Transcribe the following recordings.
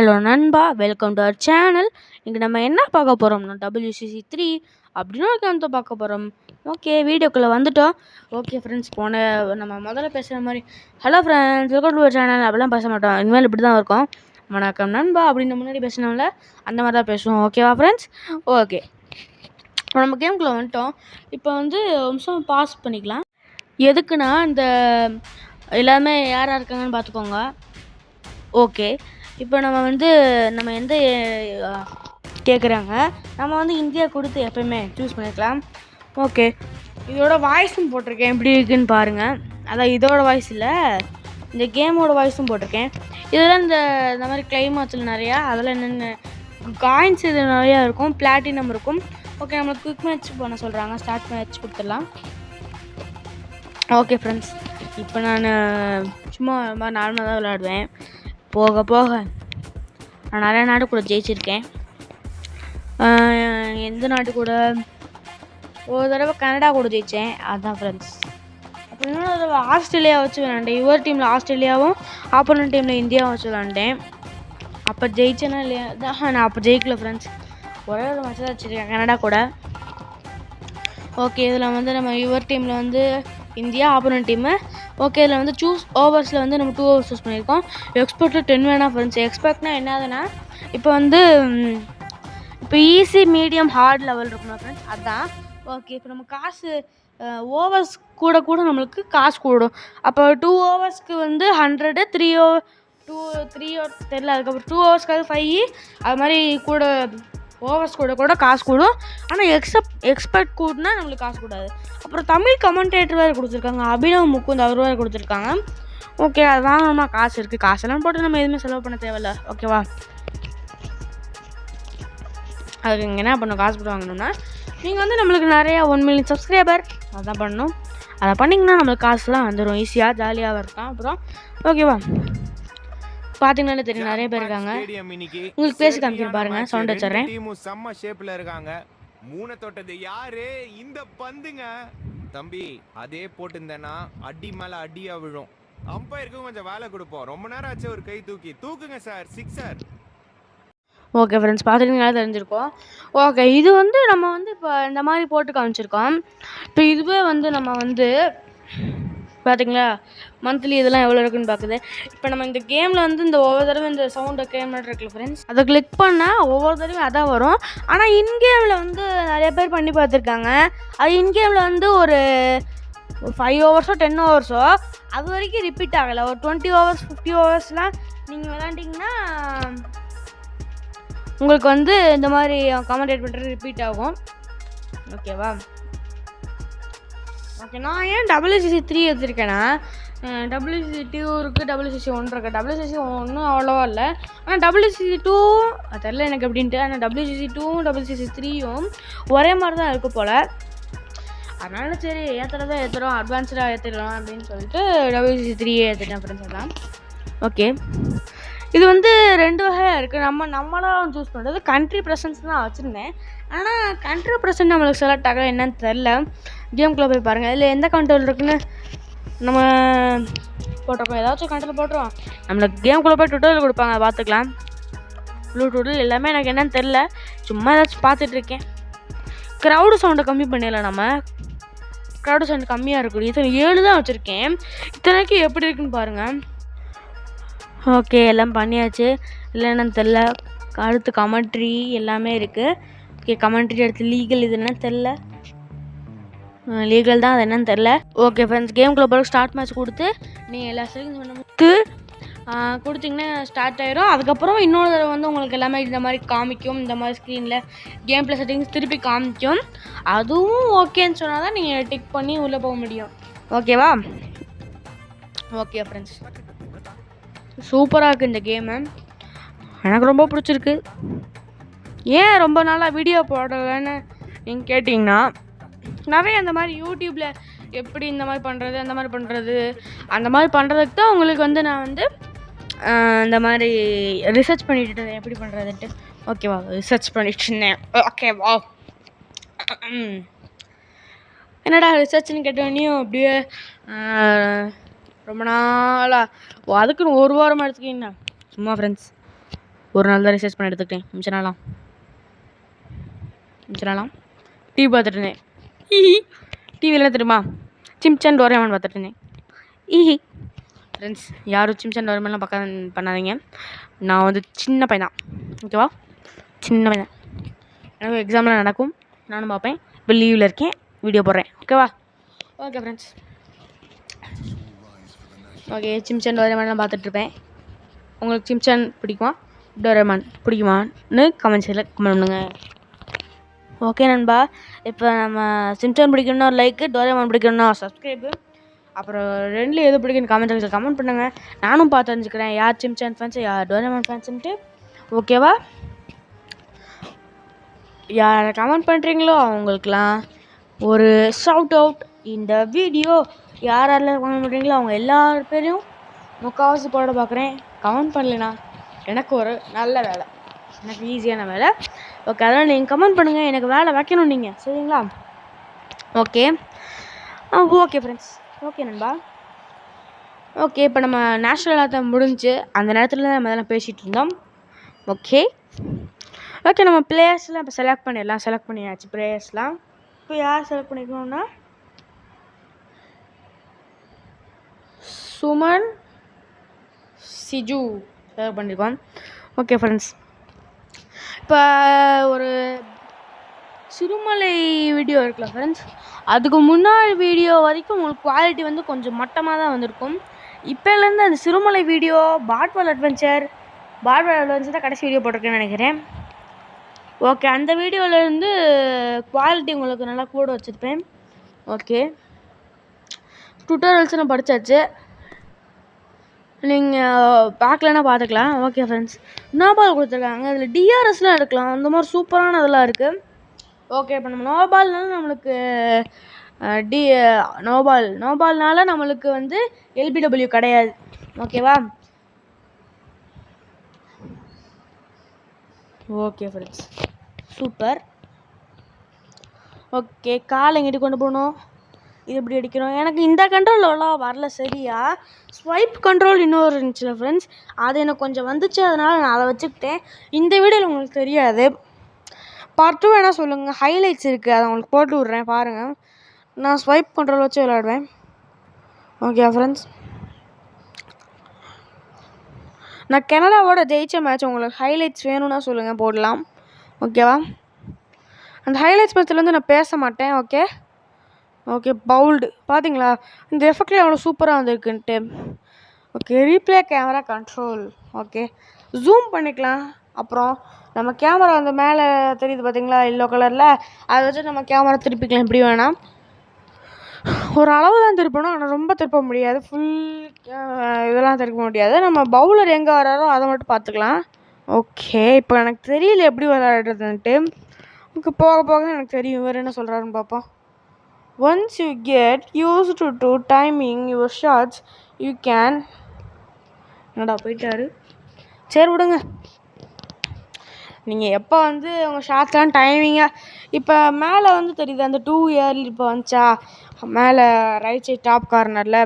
Hello நண்பா, welcome to our channel. இங்கே நம்ம என்ன பார்க்க போகிறோம்னா WCC3 அப்படின்னு ஒரு கேம் தான் பார்க்க போகிறோம். ஓகே, வீடியோக்குள்ளே வந்துட்டோம். ஓகே ஃப்ரெண்ட்ஸ், நம்ம முதல்ல பேசுகிற மாதிரி hello friends welcome to our channel அப்படிலாம் பேச மாட்டோம். இனிமேல் இப்படி தான் இருக்கும். வணக்கம் நண்பா அப்படின்னு முன்னாடி பேசினோம்ல அந்த மாதிரி தான் பேசுவோம். ஓகேவா ஃப்ரெண்ட்ஸ்? ஓகே, நம்ம கேமுக்குள்ளே வந்துட்டோம். இப்போ வந்து நிமிஷம் பாஸ் பண்ணிக்கலாம். எதுக்குன்னா இந்த எல்லாமே யார் இருக்காங்கன்னு பார்த்துக்கோங்க. ஓகே, இப்போ நம்ம எந்த கேட்குறாங்க, நம்ம வந்து இந்தியா கொடுத்து எப்போயுமே சூஸ் பண்ணிக்கலாம். ஓகே, இதோட வாய்ஸும் போட்டிருக்கேன், எப்படி இருக்குன்னு பாருங்கள். அதான் இதோட வாய்ஸ் இல்லை, இந்த கேமோட வாய்ஸும் போட்டிருக்கேன். இதெல்லாம் இந்த மாதிரி கிளைமாட்ஸில் நிறையா அதெல்லாம் என்னென்ன காயின்ஸ் இது நிறையா இருக்கும், பிளாட்டினம் இருக்கும். ஓகே, நம்மளுக்கு குவிக் மேட்ச் பண்ண சொல்கிறாங்க. ஸ்டார்ட் மேட்ச் கொடுத்துடலாம். ஓகே ஃப்ரெண்ட்ஸ், இப்போ நான் சும்மா நார்மலாக தான் விளையாடுவேன். போக போக நான் நிறையா நாடு கூட ஜெயிச்சிருக்கேன். எந்த நாட்டு கூட? ஒரு தடவை கனடா கூட ஜெயித்தேன். அதுதான் ஃப்ரெண்ட்ஸ். அப்புறம் இன்னொரு தடவை ஆஸ்திரேலியா வச்சு விளாண்டேன். இவர் டீமில் ஆஸ்திரேலியாவும் ஆப்போனன்ட் டீமில் இந்தியாவும் வச்சு விளாண்டேன். அப்போ ஜெயிச்சேன்னா இல்லையா? நான் அப்போ ஜெயிக்கல ஃப்ரெண்ட்ஸ். ஒரே ஒரு மேட்ச் தான் வச்சுருக்கேன் கனடா கூட. ஓகே, இதில் நம்ம இவர் டீமில் இந்தியா, ஆப்போனன்ட் டீமு. ஓகே, இதில் சூஸ் ஓவர்ஸில் நம்ம 2 ஓவர்ஸ் சூஸ் பண்ணியிருக்கோம். எக்ஸ்பெக்ட்டு 10 வேணாம் ஃப்ரெண்ட்ஸ். எக்ஸ்பெக்ட்னா என்னதுன்னா இப்போ ஈஸி, மீடியம், ஹார்ட் லெவல் இருக்குமா ஃப்ரெண்ட்ஸ், அதுதான். ஓகே, இப்போ நம்ம காசு ஓவர்ஸ் கூட நம்மளுக்கு காசு கூடும். அப்போ 2 ஓவர்ஸ்க்கு 100, 3 ஓவர் தெரியல. அதுக்கப்புறம் 2 ஓவர்ஸ்க்காக 5, அது மாதிரி கூட ஓவர்ஸ் கூட காசு கூடும். ஆனால் எக்ஸ்பெக்ட் கூடனா நம்மளுக்கு காசு கூடாது. அப்புறம் தமிழ் கமெண்டேட்டர் வேறு கொடுத்துருக்காங்க, அபினவ் முகுந்த் அவர் வேறு கொடுத்துருக்காங்க. ஓகே, அது வாங்கணுமா? காசு இருக்குது, காசெல்லாம் போட்டு நம்ம எதுவுமே செலவு பண்ண தேவையில்ல. ஓகேவா? அதுக்கு இங்கே என்ன பண்ணணும், காசு போட்டு வாங்கணும்னா நீங்கள் நம்மளுக்கு நிறையா 1 மில்லியன் சப்ஸ்கிரைபர் அதான் பண்ணணும். அதை பண்ணிங்கன்னா நம்மளுக்கு காசுலாம் வந்துடும், ஈஸியாக ஜாலியாக இருக்கும். அப்புறம் ஓகேவா, பாத்தீங்கன்னாலே தெரியும் நிறைய பேர் இருக்காங்க. உங்களுக்கு பேசி காமிக்கிறேன் பாருங்க, சவுண்ட் வச்சிடுறேன். செம்ம ஷேப்ல இருக்காங்க. மூணை தொட்டது யாரு? இந்த பந்துங்க தம்பி. அதே போட்டுந்தேன்னா அடி மேல அடியா விழும். அம்பையருக்கு கொஞ்சம் வேலை கொடுப்போம். ரொம்ப நேரம் ஆச்சு ஒரு கை தூக்குங்க சார். 6 ஓகே ஃப்ரெண்ட்ஸ், பார்த்துக்கிட்டீங்களா தெரிஞ்சிருக்கோம். ஓகே, இது நம்ம இப்போ இந்த மாதிரி போட்டு காமிச்சிருக்கோம். இப்போ இதுவே நம்ம பார்த்தீங்களா மந்த்லி இதெல்லாம் எவ்வளோ இருக்குன்னு பார்க்குது. இப்போ நம்ம இந்த கேமில் இந்த ஒவ்வொரு தடவை இந்த சவுண்டு கேம் இருக்குல்ல ஃப்ரெண்ட்ஸ், அதை கிளிக் பண்ணால் ஒவ்வொரு தடவையும் அதான் வரும். ஆனால் இன்கேமில் நிறைய பேர் பண்ணி பார்த்துருக்காங்க. அது இன்கேமில் ஒரு 5 ஓவர்ஸோ 10 ஓவர்ஸோ அது வரைக்கும் ரிப்பீட் ஆகலை. ஒரு 20 ஓவர்ஸ் 50 ஓவர்ஸ்லாம் நீங்கள் விளாண்டிங்கன்னா உங்களுக்கு இந்த மாதிரி கமெண்டேட் பண்ணுறது ரிப்பீட் ஆகும். ஓகேவா? ஓகே, நான் ஏன் WCC3 எடுத்திருக்கேன்னா, WCC2 இருக்குது, WCC1 இருக்குது. WCC1 அவ்வளோவா இல்லை, ஆனால் WCC2 அது தெரியல எனக்கு எப்படின்ட்டு. ஆனால் WCC2வும் WCC3யும் ஒரே மாதிரி தான் இருக்குது போல். அதனால சரி ஏற்றுறோம், அட்வான்ஸ்டாக ஏற்றிடலாம் அப்படின்னு சொல்லிட்டு WCC3 ஏற்றிட்டேன் ஃப்ரெண்ட்ஸ். தான் ஓகே, இது 2 வகையாக இருக்குது. நம்மளாம் சூஸ் பண்ணுறது கண்ட்ரி ப்ரெசன்ஸ் தான் வச்சுருந்தேன். ஆனால் கண்ட்ரி ப்ரெசன்ட் நம்மளுக்கு செலக்ட் ஆகலை, என்னன்னு தெரில. கேம்குள்ளே போய் பாருங்கள், இதில் எந்த கண்ட்ரியில் இருக்குன்னு நம்ம போட்டிருக்கோம். ஏதாச்சும் கண்ட்ரியில் போட்டுருவோம். நம்மளுக்கு கேம்குள்ளே போய் டுட்டோரியல் கொடுப்பாங்க, பார்த்துக்கலாம். ப்ளூடூத்தில் எல்லாமே எனக்கு என்னன்னு தெரில, சும்மா ஏதாச்சும் பார்த்துட்ருக்கேன். க்ரௌடு சவுண்டை கம்மி பண்ணிடலாம். நம்ம க்ரௌடு சவுண்டு கம்மியாக இருக்குது. இத்தனை 7 தான் வச்சுருக்கேன். இத்தனைக்கு எப்படி இருக்குன்னு பாருங்கள். ஓகே, எல்லாம் பண்ணியாச்சு. இல்லை என்னன்னு தெரில. அடுத்து கமெண்ட்ரி எல்லாமே இருக்குது. ஓகே, கமெண்ட்ரி அடுத்து லீகல், இது என்னன்னு தெரில. லீகல் தான், அது என்னன்னு தெரில. ஓகே ஃப்ரெண்ட்ஸ், கேம்குள்ளே போய் ஸ்டார்ட் மேட்ச் கொடுத்து நீங்கள் எல்லா செட்டிங்ஸ் பண்ணும்போது கொடுத்தீங்கன்னா ஸ்டார்ட் ஆகிடும். அதுக்கப்புறம் இன்னொரு தடவை உங்களுக்கு எல்லாமே இந்த மாதிரி காமிக்கும். இந்த மாதிரி ஸ்க்ரீனில் கேம் ப்ளே செட்டிங்ஸ் திருப்பி காமிக்கும். அதுவும் ஓகேன்னு சொன்னால் தான் நீங்கள் டிக் பண்ணி உள்ளே போக முடியும். ஓகேவா? ஓகே ஃப்ரெண்ட்ஸ், சூப்பராக இருக்குது இந்த கேமு, எனக்கு ரொம்ப பிடிச்சிருக்கு. ஏன் ரொம்ப நாளாக வீடியோ போடலைன்னு நீங்கள் கேட்டிங்கன்னா, நிறைய அந்த மாதிரி யூடியூப்பில் எப்படி இந்த மாதிரி பண்ணுறது அந்த மாதிரி பண்ணுறதுக்கு தான் உங்களுக்கு நான் இந்த மாதிரி ரிசர்ச் பண்ணிட்டு எப்படி பண்ணுறதுன்ட்டு. ஓகேவா? ரிசர்ச் பண்ணிட்டு இருந்தேன். ஓகேவா? என்னடா ரிசர்ச்னு கேட்டோன்னையும் அப்படியே ரொம்ப நாளாக அதுக்குன்னு 1 வாரமாக எடுத்துக்கிங்கண்ணா சும்மா ஃப்ரெண்ட்ஸ். ஒரு நாள் தான் ரிசர்ச் பண்ணி எடுத்துக்கிட்டேன். மிச்ச நாளாம் டிவி பார்த்துட்டு இருந்தேன். டிவியில் என்ன தெரியுமா, சிம்சான் டோரேமான் பார்த்துட்டு இருந்தேன். ஃப்ரெண்ட்ஸ், யாரும் சிம்சான் டோரேமான்லாம் பார்க்க பண்ணாதீங்க. நான் வந்து சின்ன பையன் தான், ஓகேவா? சின்ன பையன் தான். எனக்கு எக்ஸாம்லாம் நடக்கும், நானும் பார்ப்பேன். இப்போ லீவில் இருக்கேன், வீடியோ போடுறேன், ஓகேவா? Okay friends, okay. சிம்சான் டோரேமான்லாம் பார்த்துட்ருப்பேன். உங்களுக்கு சிம்சான் பிடிக்குமா, டோரேமான் பிடிக்குமான்னு கமெண்ட் சைடில் கமெண்ட் பண்ணுங்கள். ஓகே நண்பா, இப்போ நம்ம சிம்சான் பிடிக்கணும்னா ஒரு லைக்கு, டோரேமான் பிடிக்கணும்னா சப்ஸ்கிரைபு, அப்புறம் ரெண்டுலேயும் எது பிடிக்குன்னு கமெண்ட் செக்ஷனில் கமெண்ட் பண்ணுங்கள். நானும் பார்த்து தெரிஞ்சுக்கிறேன் யார் சிம்சான் ஃபேன்ஸு யார் டோரேமான் ஃபேன்ஸுன்ட்டு, ஓகேவா? யார் கமெண்ட் பண்ணுறீங்களோ அவங்களுக்குலாம் ஒரு ஷவுட் அவுட் இந்த வீடியோ. யாரெல்லாம் கமெண்ட் பண்ணுறீங்களோ அவங்க எல்லார் பேரையும் முக்கால்வாசி போட பார்க்குறேன். கமெண்ட் பண்ணலைண்ணா எனக்கு ஒரு நல்ல வேலை, எனக்கு ஈஸியான வேலை. ஓகே, அதனால் நீங்கள் கமெண்ட் பண்ணுங்கள், எனக்கு வேலை வைக்கணும் நீங்கள், சரிங்களா? ஓகே ஓகே ஃப்ரெண்ட்ஸ், ஓகே நண்பா. ஓகே, இப்போ நம்ம நேஷ்னல் ஆத்தம் முடிஞ்சு அந்த நேரத்தில் நம்ம அதெல்லாம் பேசிகிட்டு இருந்தோம். ஓகே ஓகே, நம்ம பிளேயர்ஸ்லாம் இப்போ செலக்ட் பண்ணியாச்சு பிளேயர்ஸ்லாம். இப்போ யார் செலக்ட் பண்ணிக்கணும்னா சுமன் சிஜு செலக்ட் பண்ணியிருக்கோம். ஓகே ஃப்ரெண்ட்ஸ், இப்போ ஒரு சிறுமலை வீடியோ இருக்குல்ல ஃப்ரெண்ட்ஸ், அதுக்கு முன்னாடி வீடியோ வரைக்கும் உங்களுக்கு குவாலிட்டி வந்து கொஞ்சம் மட்டமாக தான் வந்திருக்கும். இப்போலேருந்து அந்த சிறுமலை வீடியோ பாட்வால் அட்வென்ச்சர் தான் கடைசி வீடியோ போட்டிருக்கேன்னு நினைக்கிறேன். ஓகே, அந்த வீடியோவிலேருந்து குவாலிட்டி உங்களுக்கு நல்லா கூட வச்சுருப்பேன். ஓகே, டுட்டோரியல்ஸ் நான் படித்தாச்சு, நீங்கள் பார்க்கலன்னா பார்த்துக்கலாம். ஓகே ஃப்ரெண்ட்ஸ், நோபால் கொடுத்துருக்காங்க, அதில் டிஆர்எஸ்லாம் எடுக்கலாம், அந்த மாதிரி சூப்பரான இதெல்லாம் இருக்குது. ஓகே, இப்போ நம்ம நோபால்னால நம்மளுக்கு நோபால்னால நம்மளுக்கு வந்து எல்பிடபிள்யூ கிடையாது, ஓகேவா? Okay friends, super. ஓகே, கால் எங்கிட்ட கொண்டு போகணும், இது எப்படி அடிக்கணும், எனக்கு இந்த கண்ட்ரோலெலாம் வரல சரியா. ஸ்வைப் கண்ட்ரோல் இன்னொரு இருந்துச்சுல ஃப்ரெண்ட்ஸ், அது எனக்கு கொஞ்சம் வந்துச்சு, அதனால் நான் அதை வச்சுக்கிட்டேன். இந்த வீடியோவில் உங்களுக்கு தெரியாது, பார்ட் 2 வேணால் சொல்லுங்கள், ஹைலைட்ஸ் இருக்குது, அதை உங்களுக்கு போட்டு விட்றேன் பாருங்கள். நான் ஸ்வைப் கண்ட்ரோல் வச்சு விளையாடுவேன். ஓகே ஃப்ரெண்ட்ஸ், நான் கனடாவோட ஜெயிச்ச மேட்ச் உங்களுக்கு ஹைலைட்ஸ் வேணும்னா சொல்லுங்கள், போடலாம், ஓகேவா? அந்த ஹைலைட்ஸ் மேட்ச்சில் வந்து நான் பேச மாட்டேன். ஓகே ஓகே, பவுல்டு பார்த்தீங்களா, இந்த எஃபெக்ட்லேயே அவ்வளோ சூப்பராக வந்திருக்குன்ட்டு. Okay, replay camera control, okay zoom பண்ணிக்கலாம். அப்புறம் நம்ம கேமரா அந்த மேலே தெரியுது பார்த்தீங்களா எல்லோ கலரில், அதை வச்சு நம்ம கேமரா திருப்பிக்கலாம் எப்படி வேணாம். ஒரு அளவு தான் திருப்பணும், ஆனால் ரொம்ப திருப்ப முடியாது, ஃபுல் இதெல்லாம் திருப்ப முடியாது. நம்ம பவுலர் எங்கே வராரோ அதை மட்டும் பார்த்துக்கலாம். ஓகே, இப்போ எனக்கு தெரியல எப்படி விளையாடுறதுன்ட்டு. ஓகே, போக போக எனக்கு தெரியும். வேறு என்ன சொல்கிறாருன்னு பார்ப்போம். Once you get used to timing your shots you can. என்னடா போயிட்டாரு, சரி விடுங்க. நீங்கள் எப்போ வந்து உங்கள் ஷாட்ஸ்லாம் டைமிங்காக இப்போ மேலே வந்து தெரியுது அந்த 2 இயர்லி இப்போ வந்துச்சா மேலே ரைட் சைட் டாப் கார்னரில்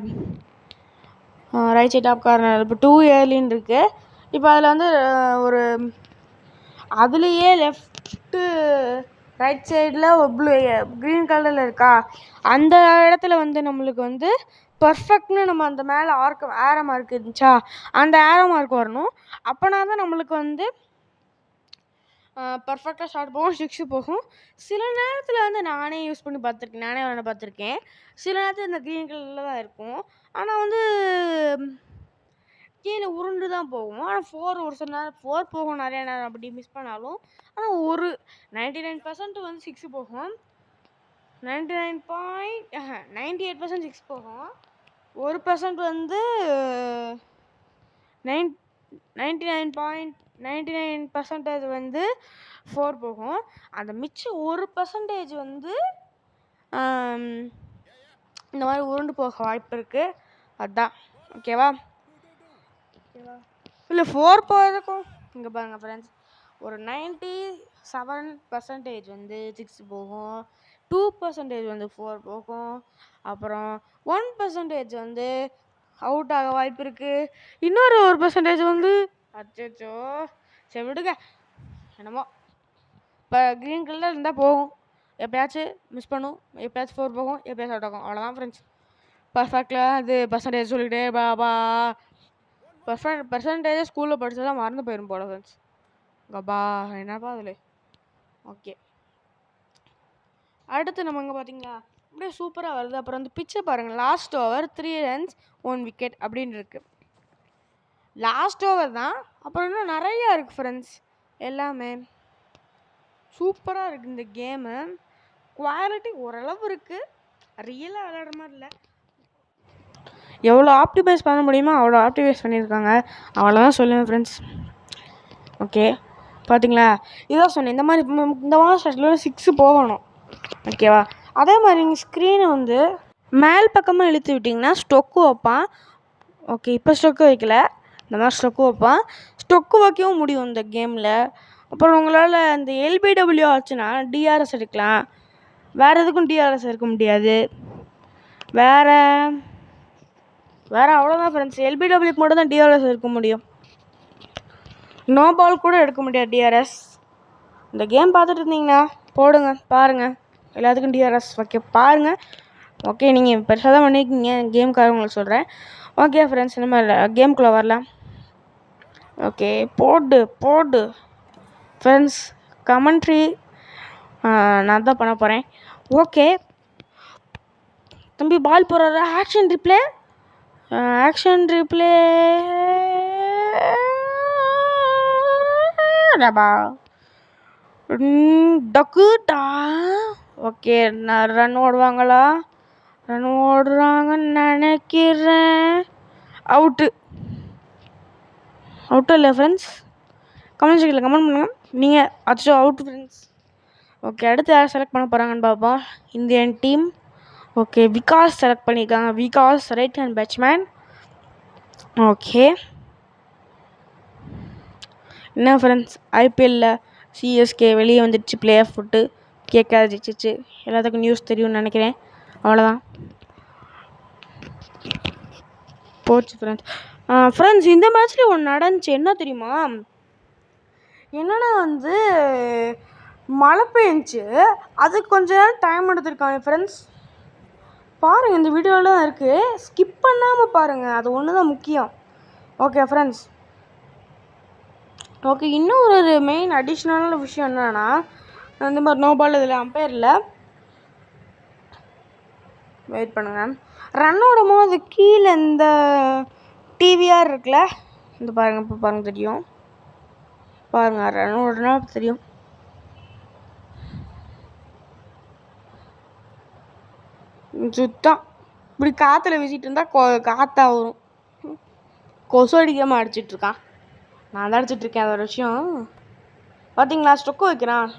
இப்போ 2 இயர்லின்னு இருக்குது. இப்போ அதில் வந்து ஒரு அதுலேயே லெஃப்ட்டு ரைட் சைடில் ஒரு க்ரீன் கலரில் இருக்கா, அந்த இடத்துல வந்து நம்மளுக்கு வந்து பர்ஃபெக்ட்னு நம்ம அந்த மேலே ஆரோ மார்க் இருந்துச்சா, அந்த ஆரோ மார்க் வரணும். அப்போனா தான் நம்மளுக்கு வந்து பர்ஃபெக்டாக ஷாட் போகும், 6 போகும். சில நேரத்தில் வந்து நானே விளையாட பார்த்துருக்கேன். சில நேரத்தில் இந்த க்ரீன் கலரில் தான் இருக்கும், ஆனால் வந்து கீழே உருண்டு தான் போகும். ஆனால் 4 ஒரு சில நேரம் 4 போகும், நிறையா நேரம் அப்படி மிஸ் பண்ணாலும். ஆனால் ஒரு 99% வந்து 6 போகும், 98% 6 போகும். 1% வந்து 99% வந்து 4 போகும். அந்த மிச்சம் 1% வந்து இந்த மாதிரி உருண்டு போக வாய்ப்பு இருக்குது, அதுதான், ஓகேவா? இல்லை 4 போகிறதுக்கும் இங்கே பாருங்கள் ஃப்ரெண்ட்ஸ், ஒரு 97% வந்து 6 போகும், 2% வந்து 4 போகும், அப்புறம் 1% வந்து அவுட் ஆக வாய்ப்பு இருக்குது, இன்னொரு 1% வந்து அச்சோ சரி விடுங்க, என்னமோ இப்போ க்ரீன் கலரில் இருந்தால் போகும், எப்போயாச்சும் மிஸ் பண்ணும், எப்போயாச்சும் 4 போகும், எப்போயாச்சும் அவுட் ஆகும், அவ்வளோதான் ஃப்ரெண்ட்ஸ். பர்ஃபெக்டில் அது பர்சன்டேஜ் சொல்லிக்கிட்டே பாபா பர்சன்டேஜ் ஸ்கூலில் படித்ததான் மறந்து போயிடும் போல ஃப்ரெண்ட்ஸ். கபா என்னப்பா அதில். ஓகே, அடுத்து நம்ம இங்கே பார்த்தீங்களா அப்படியே சூப்பராக வருது. அப்புறம் வந்து பிச்சை பாருங்கள், லாஸ்ட் ஓவர் 3 runs 1 wicket அப்படின்னு இருக்குது. லாஸ்ட் ஓவர் தான், அப்புறம் இன்னும் நிறையா இருக்குது ஃப்ரெண்ட்ஸ். எல்லாமே சூப்பராக இருக்குது இந்த கேமு. குவாலிட்டி ஓரளவு இருக்குது, ரியலாக விளையாடுற மாதிரி இல்லை. எவ்வளோ ஆப்டிமைஸ் பண்ண முடியுமோ அவ்வளோ ஆப்டிமைஸ் பண்ணியிருக்காங்க, அவ்வளோதான் சொல்லுவேன் ஃப்ரெண்ட்ஸ். ஓகே பார்த்தீங்களா, இதான் சொன்னேன், இந்த மாதிரி ஸ்டார்டில் 6 போகணும். ஓகேவா, அதே மாதிரி நீங்கள் ஸ்க்ரீனை வந்து மேல் பக்கமாக இழுத்து விட்டிங்கன்னா ஸ்டொக்கு வைப்பான். ஓகே, இப்போ ஸ்டொக்கு வைக்கல, இந்த மாதிரி ஸ்டொக்கு வைப்பான். ஸ்டொக்கு வைக்கவும் முடியும் இந்த கேமில். அப்புறம் உங்களால் இந்த எல்பிடபிள்யூ ஆச்சுன்னா டிஆர்எஸ் எடுக்கலாம், வேறு எதுக்கும் டிஆர்எஸ் எடுக்க முடியாது. வேறு அவ்வளோதான் ஃப்ரெண்ட்ஸ், எல்பிடபிள்யூக்கு மட்டும் தான் டிஆர்எஸ் எடுக்க முடியும், நோ பால் கூட எடுக்க முடியாது டிஆர்எஸ். இந்த கேம் பார்த்துட்டு இருந்தீங்கன்னா போடுங்க, பாருங்கள், எல்லாத்துக்கும் டிஆர்எஸ் ஓகே பாருங்கள். ஓகே, நீங்கள் பெருசாக தான் பண்ணியிருக்கீங்க, கேம்காரங்க உங்களுக்கு சொல்கிறேன். ஓகே ஃப்ரெண்ட்ஸ், இந்த மாதிரி கேம்குள்ளே வரலாம். ஓகே, போடு ஃப்ரெண்ட்ஸ், கமெண்ட்ரி நான் தான் பண்ண போகிறேன். ஓகே தம்பி, பால் போடுற ஆக்ஷன் ரிப்ளே டபா டக்குட்டா. ஓகே, நான் ரன் ஓடுவாங்களா, ரன் ஓடுறாங்கன்னு நினைக்கிறேன். அவுட்டு இல்லை ஃப்ரெண்ட்ஸ், கமெண்ட் செக்ஷனில் கமெண்ட் பண்ணுங்கள் நீங்கள் அச்சோ அவுட் ஃப்ரெண்ட்ஸ். ஓகே, அடுத்து யார் செலக்ட் பண்ண போகிறாங்கன்னு பார்ப்போம். Indian team. Okay, Vikas select பண்ணியிருக்காங்க, Vikas right hand batsman. Okay, என்ன ஃப்ரெண்ட்ஸ், ஐபிஎல்லில் சிஎஸ்கே வெளியே வந்துடுச்சு, பிளே ஆஃப் விட்டு, கேட்காது ஜெயிச்சிச்சு, எல்லாத்துக்கும் நியூஸ் தெரியும்னு நினைக்கிறேன். அவ்வளோதான் போச்சு ஃப்ரெண்ட்ஸ். ஃப்ரெண்ட்ஸ், இந்த மேட்ச்சில் ஒன்று நடந்துச்சு, என்ன தெரியுமா, என்னென்னா வந்து மழை பெஞ்சிச்சு, அதுக்கு கொஞ்ச நேரம் டைம் எடுத்துருக்காங்க ஃப்ரெண்ட்ஸ். பாருங்கள், இந்த வீடியோவில் தான் இருக்குது, ஸ்கிப் பண்ணாமல் பாருங்கள், அது ஒன்று தான் முக்கியம். Okay friends. ஓகே, இன்னும் ஒரு மெயின் அடிஷ்னலான விஷயம் என்னென்னா, இந்த மாதிரி நோ பால் இதில் அம்பையரில் வெயிட் பண்ணுங்கள், ரன் ஓடும் போது கீழே இந்த டிவிஆர் இருக்குல்ல, இந்த பாருங்கள், இப்போ பாருங்கள் தெரியும், பாருங்கள் ரன் ஓடுனா தெரியும். சுத்தம் இப்படி காற்றுல வீசிட்டு இருந்தால் காற்றா வரும், கொசு அடிக்காமல் அடிச்சிட்ருக்கான், நான் தான் அடிச்சிட்ருக்கேன். அது ஒரு விஷயம். பார்த்தீங்களா, ஸ்டொக்கு வைக்கிறான்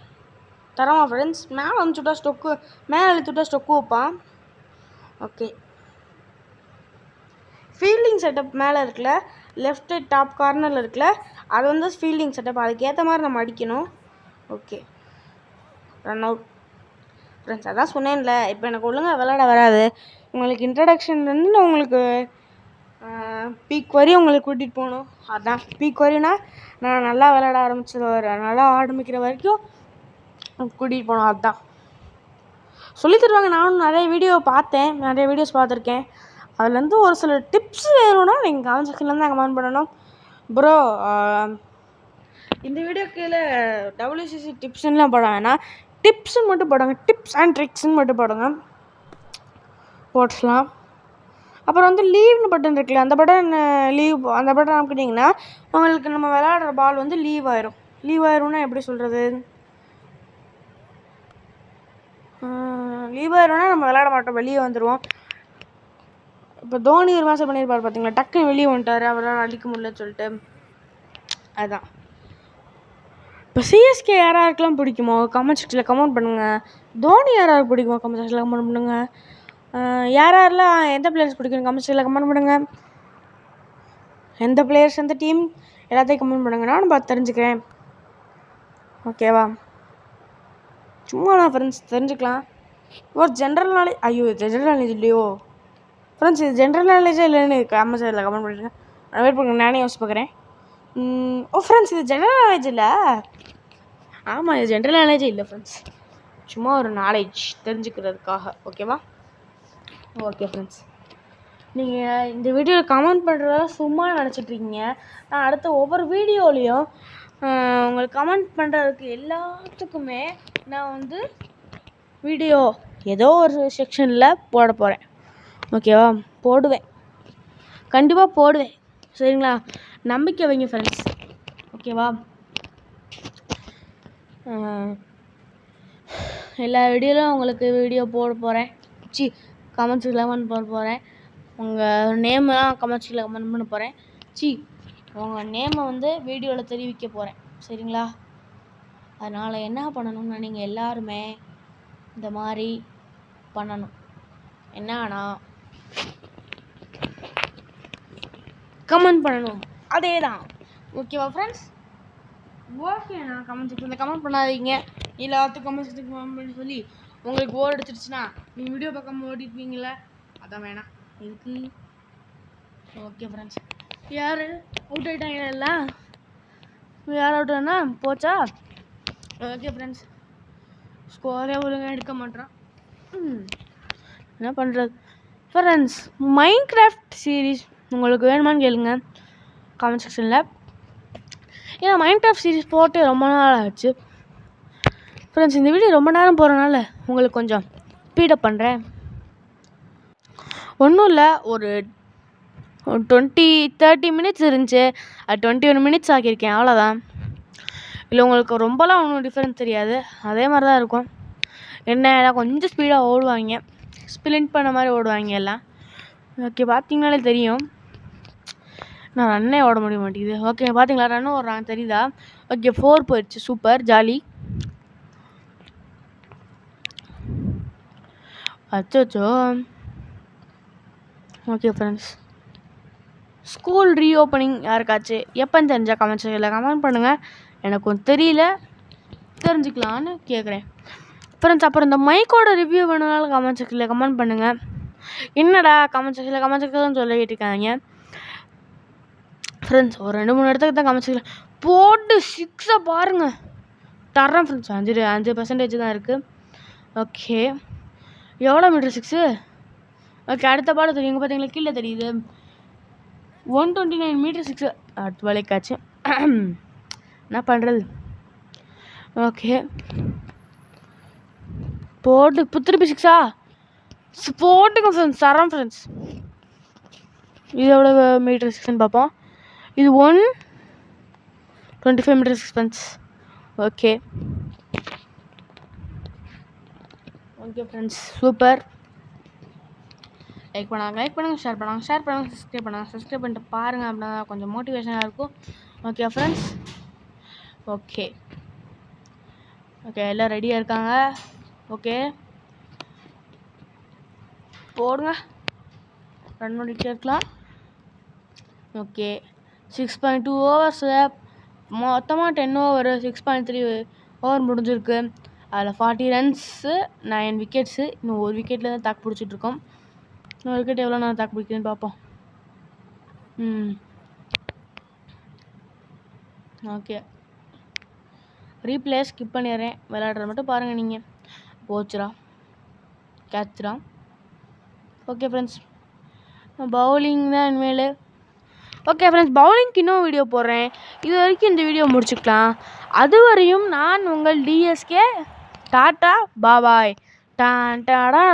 தரமா ஃப்ரெண்ட்ஸ், மேலே அனுப்பிச்சுட்டா ஸ்டொக்கு, மேலே அழுத்துட்டா ஸ்டொக்கு வைப்பான். ஓகே, ஃபீல்டிங் செட்டப் மேலே இருக்குல்ல, லெஃப்ட் டாப் கார்னரில் இருக்குல்ல, அது வந்து ஃபீல்டிங் செட்டப், அதுக்கேற்ற மாதிரி நம்ம அடிக்கணும். Okay, run out friends. அதான் சொன்னேன்ல, இப்போ எனக்கு ஒழுங்காக விளையாட வராது, உங்களுக்கு இன்ட்ரடக்ஷன்லேருந்து உங்களுக்கு பீக் வரையும் உங்களுக்கு கூட்டிகிட்டு போகணும். அதுதான் பீக் வரையும்னா நான் நல்லா விளையாட நல்லா ஆரம்பிக்கிற வரைக்கும் கூட்டிகிட்டு போகணும். அதுதான் சொல்லி தருவாங்க. நானும் நிறைய வீடியோ பார்த்தேன், நிறைய வீடியோஸ் பார்த்துருக்கேன். அதுலேருந்து ஒரு சில டிப்ஸ் வேணும்னா நீங்கள் கமெண்ட் செக்ஷன்லேருந்து தான் கமெண்ட் பண்ணணும் ப்ரோ. இந்த வீடியோ கீழே WCC டிப்ஸ்லாம் போட வேணாம், டிப்ஸுன்னு மட்டும் போடுங்க, டிப்ஸ் அண்ட் ட்ரிக்ஸ்ன்னு மட்டும் போடுங்க, போட்டுக்கலாம். அப்புறம் வந்து லீவ்னு பட்டன் இருக்குல்ல, அந்த பட்டன் லீவ், அந்த பட்டன் அமுக்கிட்டிங்கன்னா உங்களுக்கு நம்ம விளையாடுற பால் வந்து லீவ் ஆயிரும்னா எப்படி சொல்கிறது, லீவ் ஆயிரும்னா நம்ம விளையாட மாட்டோம், வெளியே வந்துடுவோம். இப்போ தோனி ஒரு மாதம் பண்ணியிருப்பார் பார்த்தீங்களா, டக்குன்னு வெளியே வந்துட்டார், அவரால் அடிக்க முடியலன்னு சொல்லிட்டு. அதுதான். இப்போ சிஎஸ்கே யாராருக்கெல்லாம் பிடிக்குமோ கமெண்ட் செக்ஷனில் கமெண்ட் பண்ணுங்கள். தோனி யாராருக்கு பிடிக்குமோ கமெண்ட் செக்ஷனில் கமெண்ட் பண்ணுங்கள். யாரெல்லாம் எந்த பிளேயர்ஸ் பிடிக்கும் கமெண்ட் செக்ஷனில் கமெண்ட் பண்ணுங்கள். எந்த பிளேயர்ஸ் எந்த டீம் எல்லாத்தையும் கமெண்ட் பண்ணுங்க, நானும் பார்த்து தெரிஞ்சுக்கிறேன். ஓகேவா, சும்மா தான் ஃப்ரெண்ட்ஸ் தெரிஞ்சுக்கலாம். ஒரு ஜென்ரல் நாலேஜ், ஐயோ ஜென்ரல் நாலேஜ் இல்லையோ ஃப்ரெண்ட்ஸ், இது ஜென்ரல் நாலேஜே இல்லைன்னு கமெண்ட் செக்ஷனில் கமெண்ட் பண்ணிடுங்க. நான் வெயிட் பண்ணுங்க, நானே யோசிச்சு பார்க்குறேன். ஓ ஃப்ரெண்ட்ஸ், இது ஜென்ரல் நாலேஜ் இல்லை. ஆமாம், இது ஜென்ரல் நாலேஜே இல்லை ஃப்ரெண்ட்ஸ், சும்மா ஒரு நாலேஜ் தெரிஞ்சுக்கிறதுக்காக. ஓகேவா? ஓகே ஃப்ரெண்ட்ஸ், நீங்கள் இந்த வீடியோவில் கமெண்ட் பண்ணுறத சும்மா நினச்சிட்ருக்கீங்க. நான் அடுத்த ஒவ்வொரு வீடியோலையும் உங்களுக்கு கமெண்ட் பண்ணுறதுக்கு எல்லாத்துக்குமே நான் வந்து வீடியோ ஏதோ ஒரு செக்ஷனில் போட போகிறேன். ஓகேவா? போடுவேன், கண்டிப்பாக போடுவேன். சரிங்களா? நம்பிக்கை வைங்க ஃப்ரெண்ட்ஸ். ஓகேவா? எல்லா வீடியோவிலும் உங்களுக்கு வீடியோ போட போகிறேன். கமெண்ட்ஸ் கமெண்ட் போட போகிறேன். உங்கள் நேமெலாம் கமெண்ட்ஸில் கமெண்ட் பண்ண போகிறேன். உங்கள் நேமை வந்து வீடியோவில் தெரிவிக்க போகிறேன். சரிங்களா? அதனால் என்ன பண்ணணும்னா, நீங்கள் எல்லாருமே இந்த மாதிரி பண்ணணும். என்னன்னா, கமெண்ட் பண்ணணும். அதே தான். ஓகேவா ஃப்ரெண்ட்ஸ்? ஓகே, நான் கமெண்ட் செக்ஷனில் கமெண்ட் பண்ணாதீங்க. எல்லாத்துக்கும் கமெண்ட் செக்ஷன் கமெண்ட் பண்ணி சொல்லி உங்களுக்கு போர் அடிச்சிருச்சுன்னா நீங்கள் வீடியோ பார்க்காம ஓடிப்பீங்களே, அதான் வேணாம் இதுக்கு. ஓகே ஃப்ரெண்ட்ஸ், யார் அவுட் ஆகிட்டாங்க? எல்லாம் யார் அவுட் ஆனா போச்சா? ஓகே ஃப்ரெண்ட்ஸ், ஸ்கோரே ஒழுங்காக எடுக்க மாட்டேறான். என்ன பண்ணுறது ஃப்ரெண்ட்ஸ்? மைண்ட் கிராஃப்ட் சீரீஸ் உங்களுக்கு வேணுமான்னு கேளுங்க கமெண்ட் செக்ஷனில். ஏன்னா மைண்ட் கிராஃப்ட் சீரீஸ் போட்டு ரொம்ப நாள் ஆச்சு ஃப்ரெண்ட்ஸ். இந்த வீடியோ ரொம்ப நேரம் போகிறனால உங்களுக்கு கொஞ்சம் ஸ்பீடப் பண்ணுறேன். ஒன்றும் இல்லை, ஒரு 20-30 மினிட்ஸ் இருந்துச்சு, அது 21 மினிட்ஸ் ஆக்கியிருக்கேன், அவ்வளோதான். இல்லை உங்களுக்கு ரொம்பலாம் ஒன்றும் டிஃப்ரென்ஸ் தெரியாது, அதே மாதிரி தான் இருக்கும். என்ன எல்லாம் கொஞ்சம் ஸ்பீடாக ஓடுவாங்க, ஸ்பிளிண்ட் பண்ண மாதிரி ஓடுவாங்க எல்லாம். ஓகே, பார்த்தீங்கனாலே தெரியும். நான் ரன்னே ஓட முடிய மாட்டேங்குது. ஓகே, பார்த்தீங்களா? ரன்னும் ஓடுறாங்க, தெரியுதா? ஓகே, 4 போயிடுச்சு, சூப்பர், ஜாலி. அச்சோ. ஓகே ஃப்ரெண்ட்ஸ், ஸ்கூல் ரீஓப்பனிங் யாருக்காச்சும் எப்போன்னு தெரிஞ்சால் கமெண்ட் செக்ஷனில் கமெண்ட் பண்ணுங்கள். எனக்கு கொஞ்சம் தெரியல, தெரிஞ்சுக்கலான்னு கேட்குறேன் ஃப்ரெண்ட்ஸ். அப்புறம் இந்த மைக்கோட ரிவ்யூ வேணுனாலும் கமெண்ட் செக்ஷனில் கமெண்ட் பண்ணுங்கள். என்னடா கமெண்ட் செக்ஷனில் சொல்லிக்கிட்டு இருக்காங்க ஃப்ரெண்ட்ஸ். ஒரு 2-3 இடத்துக்கு தான் கமெண்ட் செக்ஷனில் போட்டு 6 பாருங்கள், தர்றேன் ஃப்ரெண்ட்ஸ். 5% தான் இருக்குது. ஓகே, எவ்வளோ மீட்டர் 6? ஓகே, அடுத்த பாடம் தெரியும். பார்த்தீங்களா, கீழே தெரியுது 129 மீட்டர் 6. அடுத்த வேலைக்காச்சு என்ன பண்ணுறது? ஓகே, போட்டு இப்போ திருப்பி 6ஆ போட்டுங்க ஃப்ரெண்ட்ஸ், தரோம் ஃப்ரெண்ட்ஸ். இது எவ்வளோ மீட்டர் 6ன்னு பார்ப்போம். இது 125 metre 6 friends. Okay friends, super. Like பண்ணுங்கள், ஷேர் பண்ணுங்கள், சப்ஸ்கிரைப் பண்ணிட்டு பாருங்கள். அப்படின்னா கொஞ்சம் மோட்டிவேஷனாக இருக்கும். ஓகே ஃப்ரெண்ட்ஸ், ஓகே எல்லாம் ரெடியாக இருக்காங்க. ஓகே, போடுங்க, ரன் பண்ணிகிட்டே இருக்கலாம். ஓகே, 6.2 ஓவர்ஸில் மொத்தமாக 10 ஓவர், 6.3 ஓவர் முடிஞ்சிருக்கு. அதில் 40 ரன்ஸு, 9 விக்கெட்ஸு. இன்னும் ஒரு விக்கெட்டில் தான் தாக்கு பிடிச்சிட்ருக்கோம். இன்னொரு விக்கெட் எவ்வளோ நான் தாக்கு பிடிக்குதுன்னு பார்ப்போம். ஓகே, ரீப்ளே ஸ்கிப் பண்ணிடுறேன், விளையாடுறது மட்டும் பாருங்கள் நீங்கள். போச்சுரா, கேட்ச்ரா. ஓகே ஃப்ரெண்ட்ஸ், பவுலிங் தான் இனிமேல். ஓகே ஃப்ரெண்ட்ஸ், பவுலிங்க்கு இன்னும் வீடியோ போடுறேன். இது வரைக்கும் இந்த வீடியோ முடிச்சுக்கலாம். அதுவரையும் நான் உங்கள் டிஎஸ்கே. டாட்டா, பாபாய். டான் டாடா.